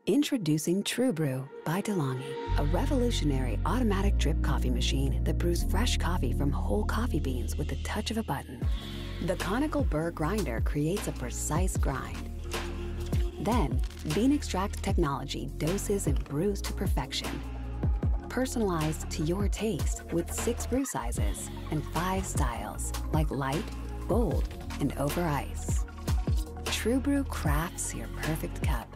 Introducing TrueBrew by DeLonghi, a revolutionary automatic drip coffee machine that brews fresh coffee from whole coffee beans with the touch of a button. The Conical Burr Grinder creates a precise grind. Then, bean extract technology doses and brews to perfection. Personalized to your taste with 6 brew sizes and 5 styles, like light, bold, and over ice. TrueBrew crafts your perfect cup.